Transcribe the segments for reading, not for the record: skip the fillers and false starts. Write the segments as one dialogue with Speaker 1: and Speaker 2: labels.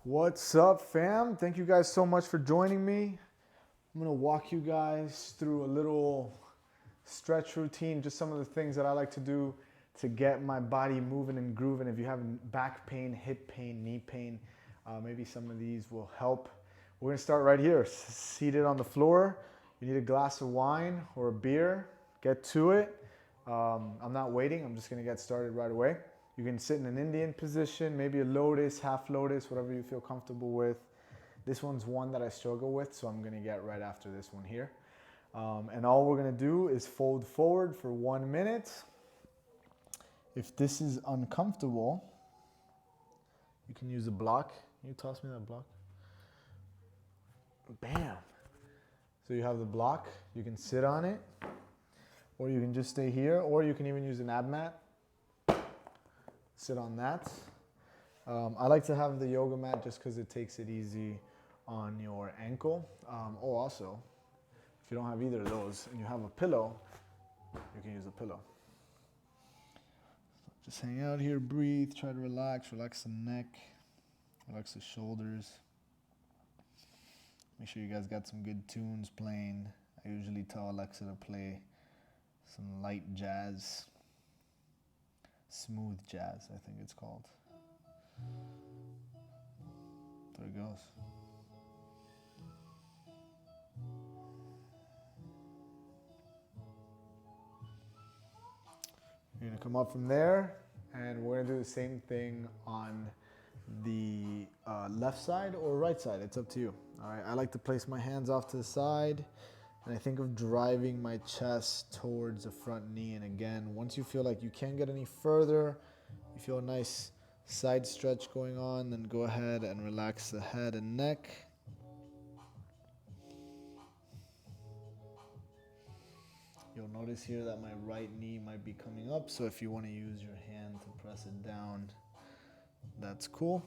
Speaker 1: What's up, fam? Thank you guys so much for joining me. I'm gonna walk you guys through a little stretch routine, just some of the things that I like to do to get my body moving and grooving. If you have back pain, hip pain, knee pain, maybe some of these will help. We're gonna start right here, seated on the floor. You need a glass of wine or a beer. Get to it. I'm not waiting, I'm just gonna get started right away. You can sit in an Indian position, maybe a lotus, half lotus, whatever you feel comfortable with. This one's one that I struggle with, so I'm gonna get right after this one here. And all we're gonna do is fold forward for 1 minute. If this is uncomfortable, you can use a block. Can you toss me that block? Bam. So you have the block, you can sit on it, or you can just stay here, or you can even use an ab mat. Sit on that. I like to have the yoga mat just because it takes it easy on your ankle. Also, if you don't have either of those and you have a pillow, you can use a pillow. So just hang out here, breathe, try to relax the neck, relax the shoulders. Make sure you guys got some good tunes playing. I usually tell Alexa to play some light jazz. Smooth jazz, I think it's called. There it goes. You're gonna come up from there, and we're gonna do the same thing on the left side or right side. It's up to you. All right, I like to place my hands off to the side, and I think of driving my chest towards the front knee. And again, once you feel like you can't get any further, you feel a nice side stretch going on, then go ahead and relax the head and neck. You'll notice here that my right knee might be coming up, so if you want to use your hand to press it down, that's cool.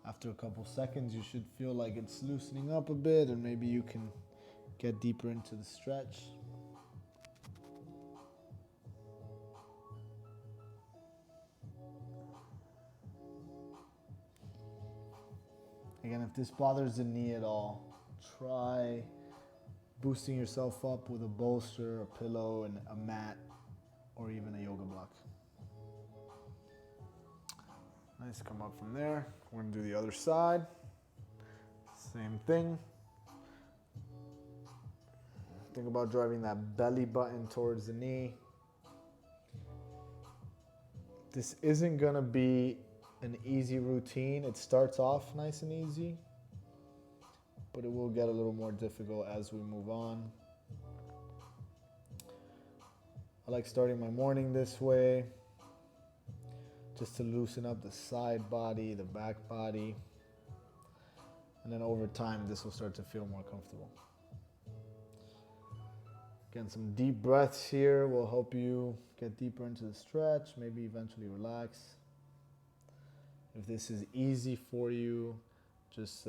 Speaker 1: After a couple seconds, you should feel like it's loosening up a bit, and maybe you can get deeper into the stretch. Again, if this bothers the knee at all, try boosting yourself up with a bolster, a pillow, and a mat, or even a yoga block. Nice, come up from there. We're gonna do the other side. Same thing. Think about driving that belly button towards the knee. This isn't gonna be an easy routine. It starts off nice and easy, but it will get a little more difficult as we move on. I like starting my morning this way, just to loosen up the side body, the back body, and then over time this will start to feel more comfortable. Again, some deep breaths here will help you get deeper into the stretch, maybe eventually relax. If this is easy for you, just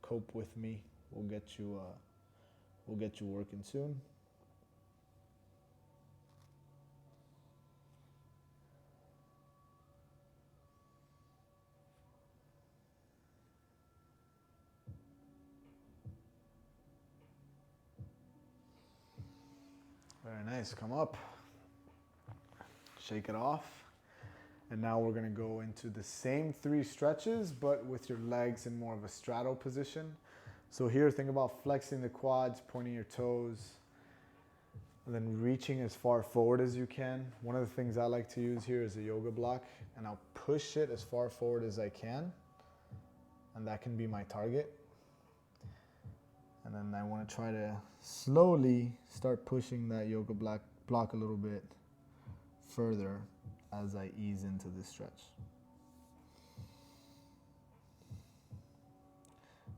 Speaker 1: cope with me. We'll get you working soon. Very nice, come up, shake it off. And now we're gonna go into the same 3 stretches, but with your legs in more of a straddle position. So here, think about flexing the quads, pointing your toes, and then reaching as far forward as you can. One of the things I like to use here is a yoga block, and I'll push it as far forward as I can, and that can be my target. And then I want to try to slowly start pushing that yoga block a little bit further as I ease into this stretch.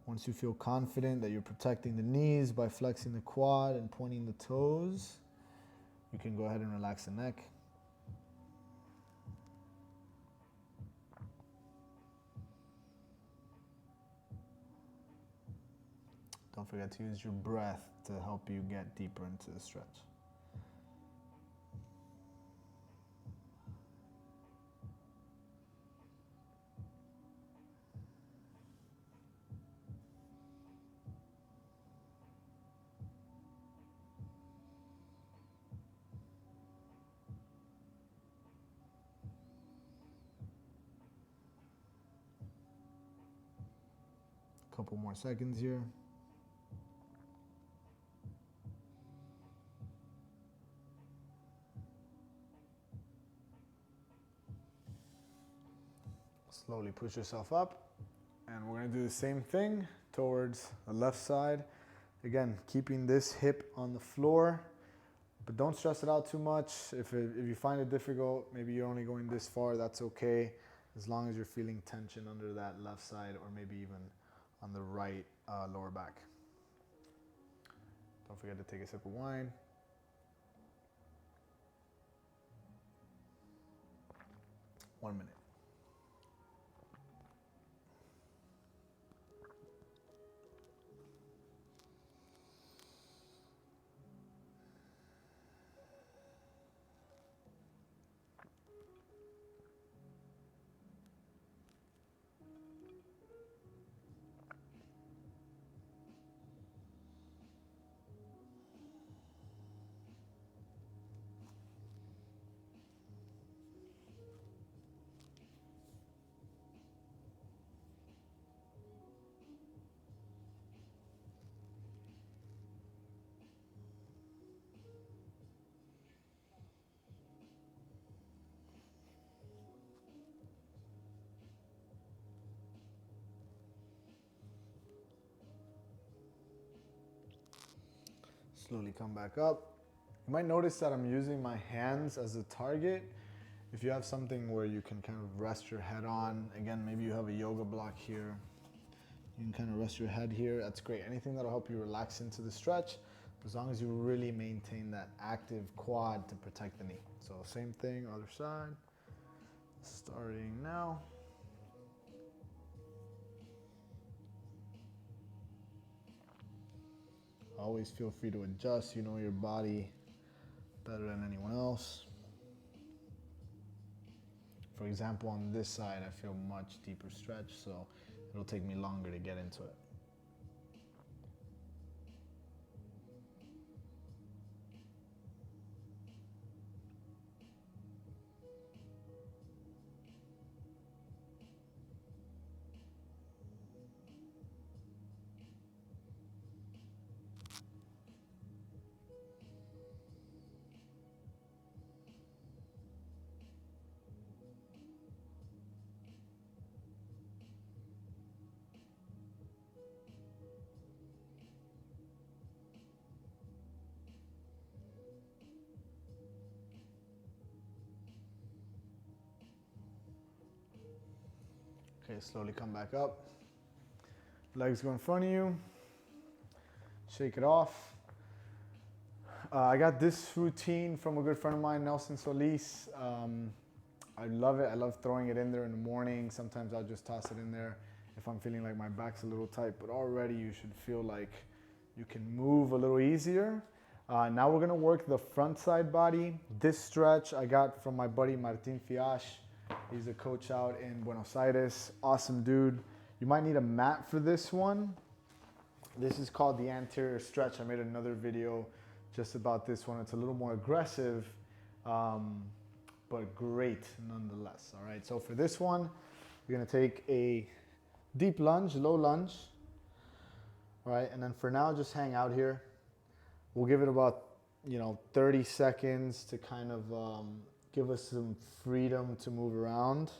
Speaker 1: Once you feel confident that you're protecting the knees by flexing the quad and pointing the toes, you can go ahead and relax the neck. Don't forget to use your breath to help you get deeper into the stretch. Couple more seconds here. Slowly push yourself up, and we're going to do the same thing towards the left side. Again, keeping this hip on the floor, but don't stress it out too much. If you find it difficult, maybe you're only going this far, that's okay, as long as you're feeling tension under that left side or maybe even on the right lower back. Don't forget to take a sip of wine. One minute. Slowly come back up. You might notice that I'm using my hands as a target. If you have something where you can kind of rest your head on, again, maybe you have a yoga block here, you can kind of rest your head here, that's great. Anything that'll help you relax into the stretch, as long as you really maintain that active quad to protect the knee. So same thing, other side, starting now. Always feel free to adjust. You know your body better than anyone else. For example, on this side, I feel much deeper stretch, so it'll take me longer to get into it. Okay, slowly come back up. Legs go in front of you. Shake it off. I got this routine from a good friend of mine, Nelson Solis. I love it. I love throwing it in there in the morning. Sometimes I'll just toss it in there if I'm feeling like my back's a little tight, but already you should feel like you can move a little easier. Now we're gonna work the front side body. This stretch I got from my buddy Martin Fiash. He's a coach out in Buenos Aires. Awesome dude. You might need a mat for this one. This is called the Anterior Stretch. I made another video just about this one. It's a little more aggressive, but great nonetheless. All right, so for this one, you're gonna take a deep lunge, low lunge. All right, and then for now, just hang out here. We'll give it about 30 seconds to kind of give us some freedom to move around.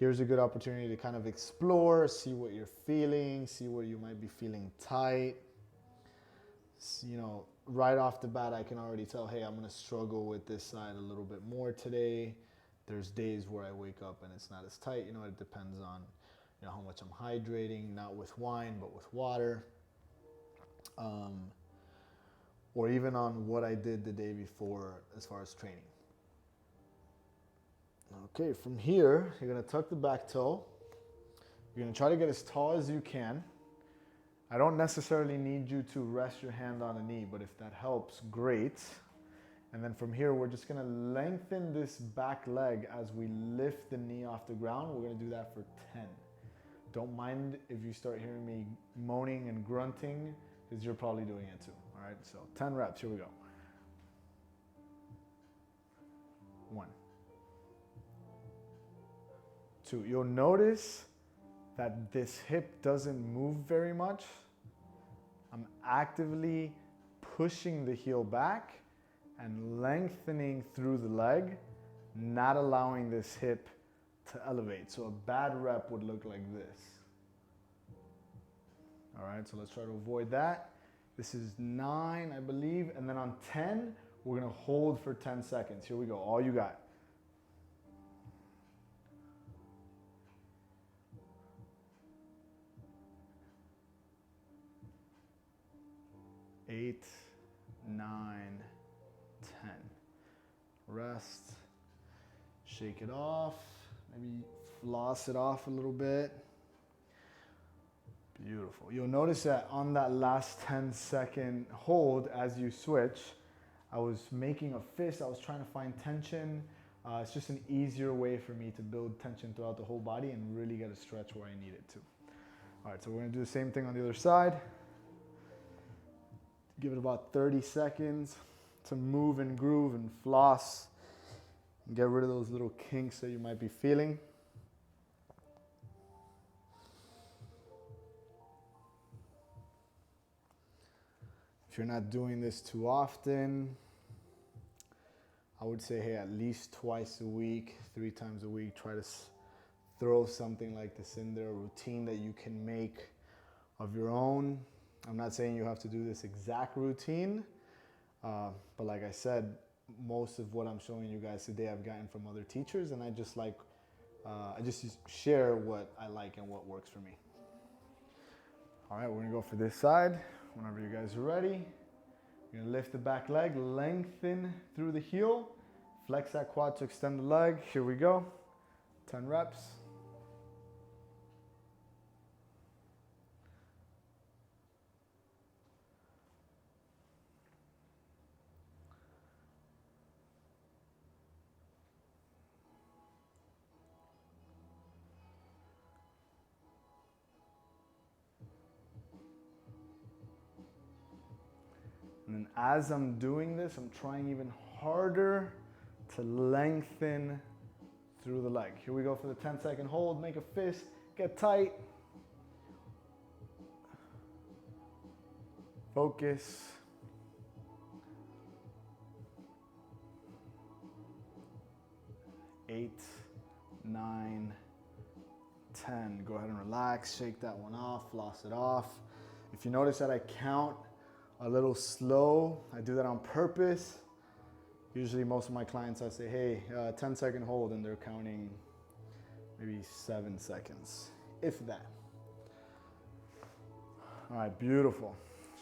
Speaker 1: Here's a good opportunity to kind of explore, see what you're feeling, see where you might be feeling tight. Right off the bat, I can already tell, hey, I'm gonna struggle with this side a little bit more today. There's days where I wake up and it's not as tight. It depends on how much I'm hydrating, not with wine, but with water. Or even on what I did the day before as far as training. Okay, from here, you're gonna tuck the back toe. You're gonna try to get as tall as you can. I don't necessarily need you to rest your hand on the knee, but if that helps, great. And then from here, we're just gonna lengthen this back leg as we lift the knee off the ground. We're gonna do that for 10. Don't mind if you start hearing me moaning and grunting, because you're probably doing it too. All right, so 10 reps, here we go. 1, 2. You'll notice that this hip doesn't move very much. I'm actively pushing the heel back and lengthening through the leg, not allowing this hip to elevate. So a bad rep would look like this. All right, so let's try to avoid that. This is 9, I believe, and then on 10, we're gonna hold for 10 seconds. Here we go, all you got. 8, 9, 10. Rest, shake it off, maybe floss it off a little bit. Beautiful. You'll notice that on that last 10-second hold as you switch, I was making a fist, I was trying to find tension. It's just an easier way for me to build tension throughout the whole body and really get a stretch where I need it to. All right, so we're gonna do the same thing on the other side. Give it about 30 seconds to move and groove and floss and get rid of those little kinks that you might be feeling. If you're not doing this too often, I would say, hey, at least twice a week, 3 times a week, try to throw something like this in there, a routine that you can make of your own. I'm not saying you have to do this exact routine, but like I said, most of what I'm showing you guys today I've gotten from other teachers, and I just share what I like and what works for me. All right, we're gonna go for this side. Whenever you guys are ready, you're gonna lift the back leg, lengthen through the heel, flex that quad to extend the leg. Here we go, 10 reps. And then as I'm doing this, I'm trying even harder to lengthen through the leg. Here we go for the 10-second hold. Make a fist, get tight. Focus. Eight, 9, 10. Go ahead and relax, shake that one off, floss it off. If you notice that I count a little slow, I do that on purpose. Usually most of my clients, I say, hey, 10-second hold, and they're counting maybe 7 seconds, if that. All right, beautiful.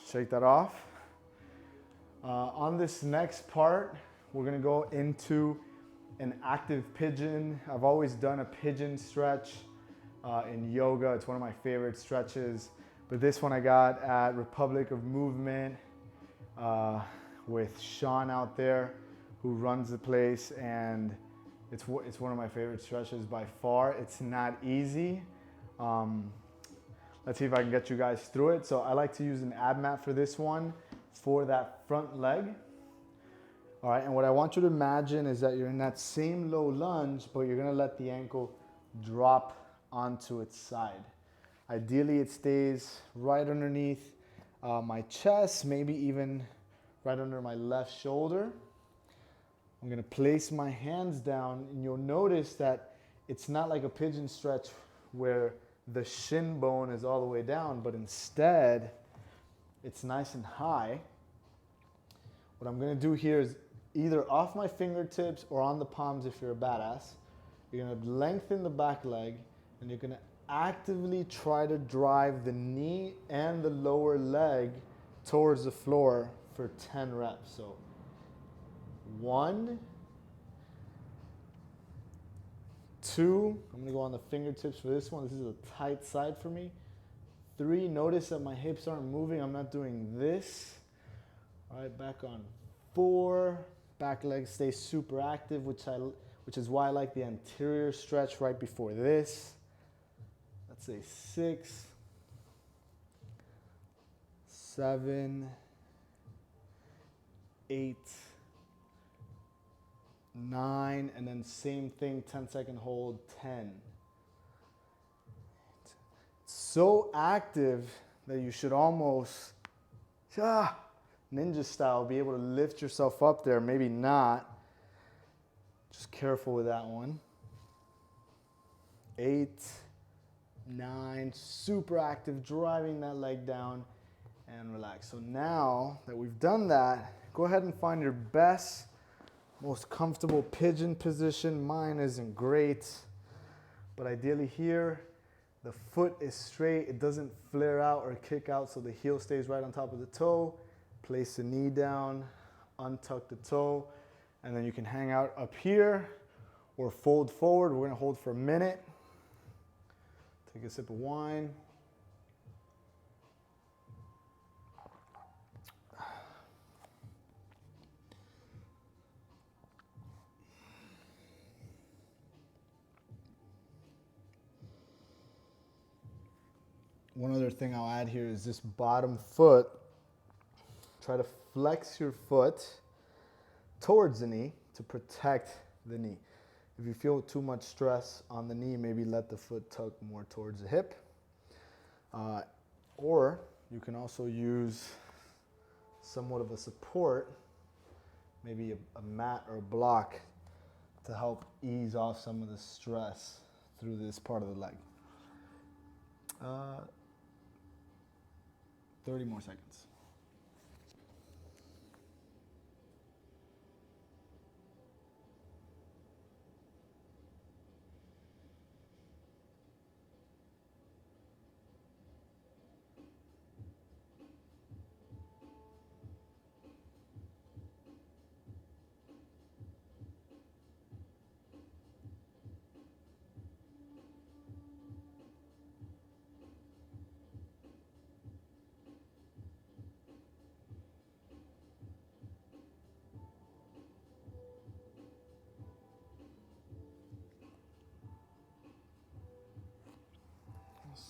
Speaker 1: Shake that off. On this next part, we're gonna go into an active pigeon. I've always done a pigeon stretch in yoga. It's one of my favorite stretches. But this one I got at Republic of Movement with Sean out there who runs the place, and it's one of my favorite stretches by far. It's not easy. Let's see if I can get you guys through it. So I like to use an ab mat for this one for that front leg. All right, and what I want you to imagine is that you're in that same low lunge, but you're gonna let the ankle drop onto its side. Ideally, it stays right underneath my chest, maybe even right under my left shoulder. I'm gonna place my hands down, and you'll notice that it's not like a pigeon stretch where the shin bone is all the way down, but instead, it's nice and high. What I'm gonna do here is either off my fingertips or on the palms if you're a badass. You're gonna lengthen the back leg, and you're gonna actively try to drive the knee and the lower leg towards the floor for 10 reps. So 1, 2, I'm gonna go on the fingertips for this one. This is a tight side for me. 3. Notice that my hips aren't moving. I'm not doing this. All right, back on 4. Back leg stays super active, which is why I like the anterior stretch right before this. Let's say 6, 7, 8, 9, and then same thing, 10-second hold, 10. It's so active that you should almost, ninja style, be able to lift yourself up there. Maybe not. Just careful with that one. 8, 9, super active, driving that leg down and relax. So now that we've done that, go ahead and find your best, most comfortable pigeon position. Mine isn't great, but ideally here, the foot is straight. It doesn't flare out or kick out, so the heel stays right on top of the toe. Place the knee down, untuck the toe, and then you can hang out up here or fold forward. We're gonna hold for a minute. Take a sip of wine. One other thing I'll add here is this bottom foot. Try to flex your foot towards the knee to protect the knee. If you feel too much stress on the knee, maybe let the foot tuck more towards the hip. Or you can also use somewhat of a support, maybe a mat or a block, to help ease off some of the stress through this part of the leg. 30 more seconds.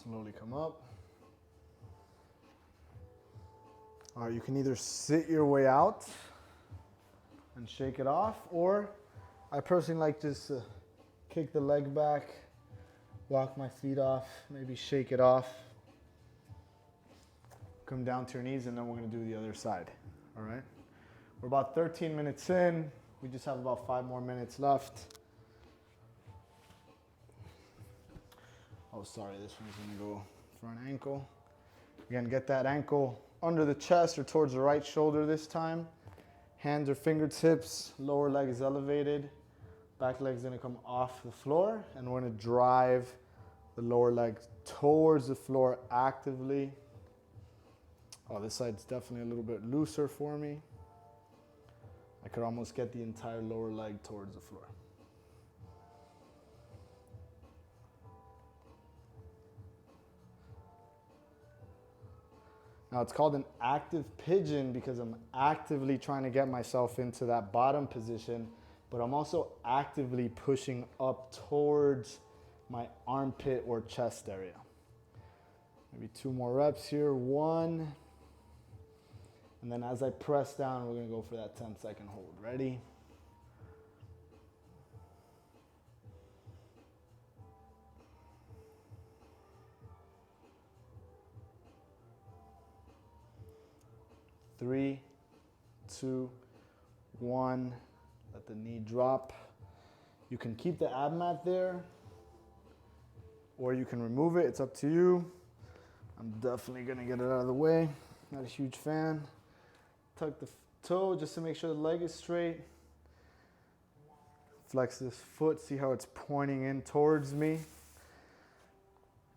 Speaker 1: Slowly come up. All right, you can either sit your way out and shake it off, or I personally like just to kick the leg back, walk my feet off, maybe shake it off. Come down to your knees, and then we're gonna do the other side, all right? We're about 13 minutes in. We just have about 5 more minutes left. Oh, sorry, this one's gonna go front ankle. Again, get that ankle under the chest or towards the right shoulder this time. Hands or fingertips, lower leg is elevated. Back leg's gonna come off the floor, and we're gonna drive the lower leg towards the floor actively. Oh, this side's definitely a little bit looser for me. I could almost get the entire lower leg towards the floor. Now it's called an active pigeon because I'm actively trying to get myself into that bottom position, but I'm also actively pushing up towards my armpit or chest area. Maybe 2 more reps here, 1. And then as I press down, we're gonna go for that 10-second hold. Ready? Three, 2, 1. Let the knee drop. You can keep the ab mat there, or you can remove it. It's up to you. I'm definitely gonna get it out of the way. Not a huge fan. Tuck the toe just to make sure the leg is straight. Flex this foot, see how it's pointing in towards me.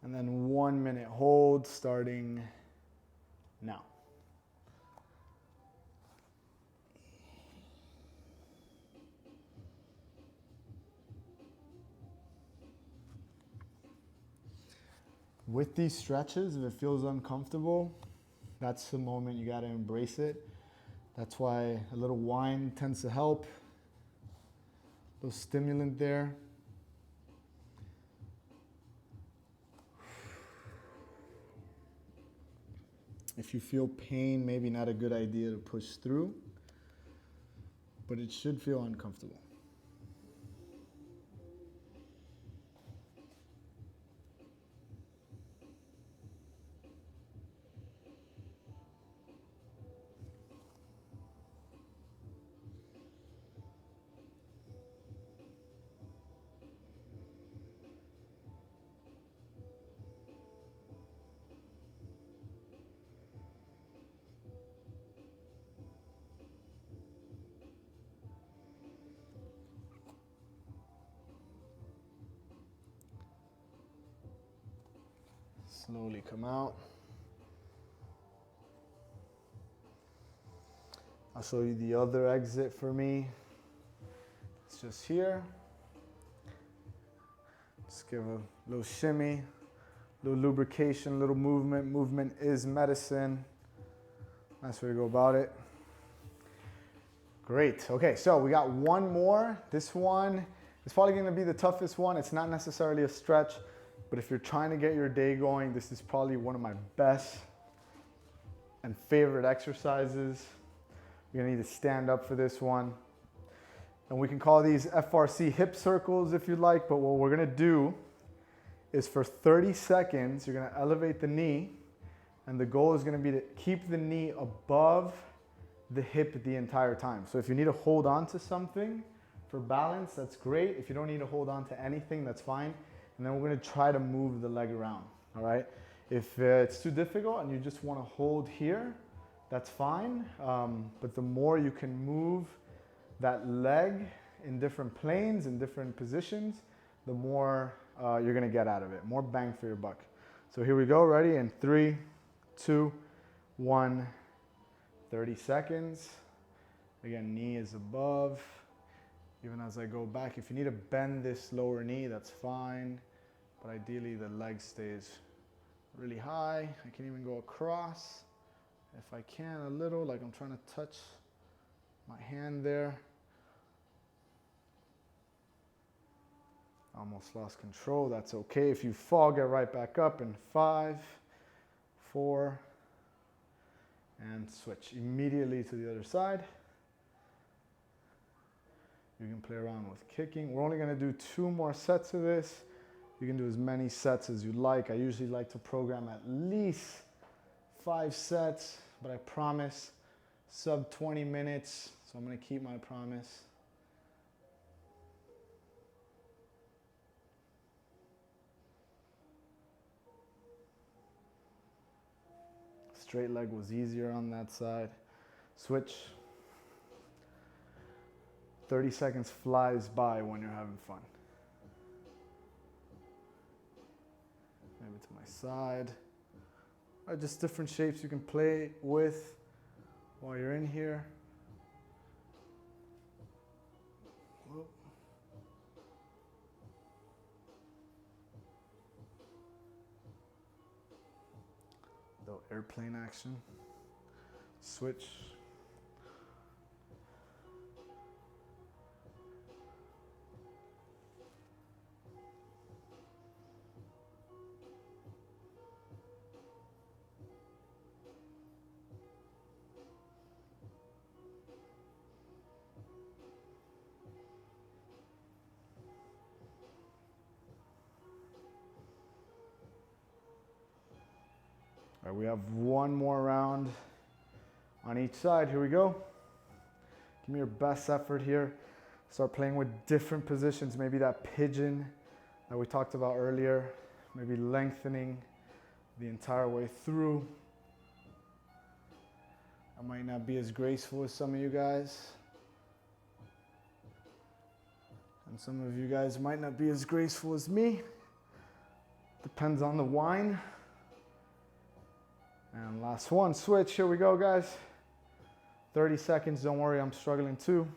Speaker 1: And then 1 minute hold starting now. with these stretches, if it feels uncomfortable, that's the moment you got to embrace it. That's why a little wine tends to help. A little stimulant there. If you feel pain, maybe not a good idea to push through, but it should feel uncomfortable. Slowly come out. I'll show you the other exit for me. It's just here. Just give a little shimmy, little lubrication, little movement. Movement is medicine. Nice way to go about it. Great. Okay, so we got one more. This one is probably going to be the toughest one. It's not necessarily a stretch, but if you're trying to get your day going, this is probably one of my best and favorite exercises. You're gonna need to stand up for this one. And we can call these FRC hip circles if you'd like, but what we're gonna do is for 30 seconds, you're gonna elevate the knee, and the goal is gonna be to keep the knee above the hip the entire time. So if you need to hold on to something for balance, that's great. If you don't need to hold on to anything, that's fine. And then we're gonna try to move the leg around, all right? If it's too difficult and you just wanna hold here, that's fine. But the more you can move that leg in different planes, in different positions, the more you're gonna get out of it, more bang for your buck. So here we go, ready? In 3, 2, 1, 30 seconds. Again, knee is above. Even as I go back, if you need to bend this lower knee, that's fine. But ideally the leg stays really high. I can even go across if I can a little, like I'm trying to touch my hand there. Almost lost control, that's okay. If you fall, get right back up in 5, 4, and switch immediately to the other side. You can play around with kicking. We're only gonna do 2 more sets of this. You can do as many sets as you like. I usually like to program at least 5 sets, but I promise sub 20 minutes, so I'm gonna keep my promise. Straight leg was easier on that side. Switch. 30 seconds flies by when you're having fun. Maybe to my side. Just different shapes you can play with while you're in here. Whoa. Little airplane action. Switch. All right, we have one more round on each side. Here we go. Give me your best effort here. Start playing with different positions. Maybe that pigeon that we talked about earlier. Maybe lengthening the entire way through. I might not be as graceful as some of you guys. And some of you guys might not be as graceful as me. Depends on the wine. And last one, switch. Here we go, guys. 30 seconds. Don't worry, I'm struggling too.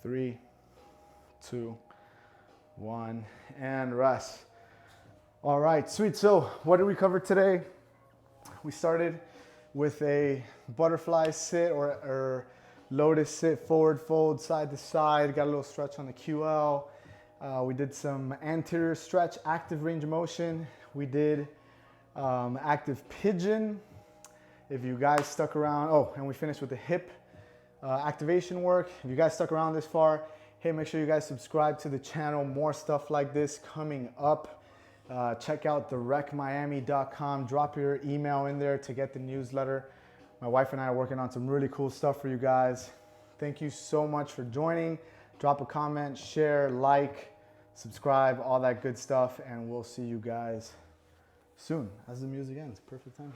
Speaker 1: 3, 2, 1, and rest. All right, sweet. So what did we cover today? We started with a butterfly sit or lotus sit, forward fold, side to side. Got a little stretch on the QL. We did some anterior stretch, active range of motion. We did active pigeon. If you guys stuck around, oh, and we finished with the hip activation work. If you guys stuck around this far, hey, make sure you guys subscribe to the channel. More stuff like this coming up. Check out directmiami.com. Drop your email in there to get the newsletter. My wife and I are working on some really cool stuff for you guys. Thank you so much for joining. Drop a comment, share, like, subscribe, all that good stuff, and we'll see you guys soon as the music ends. Perfect timing.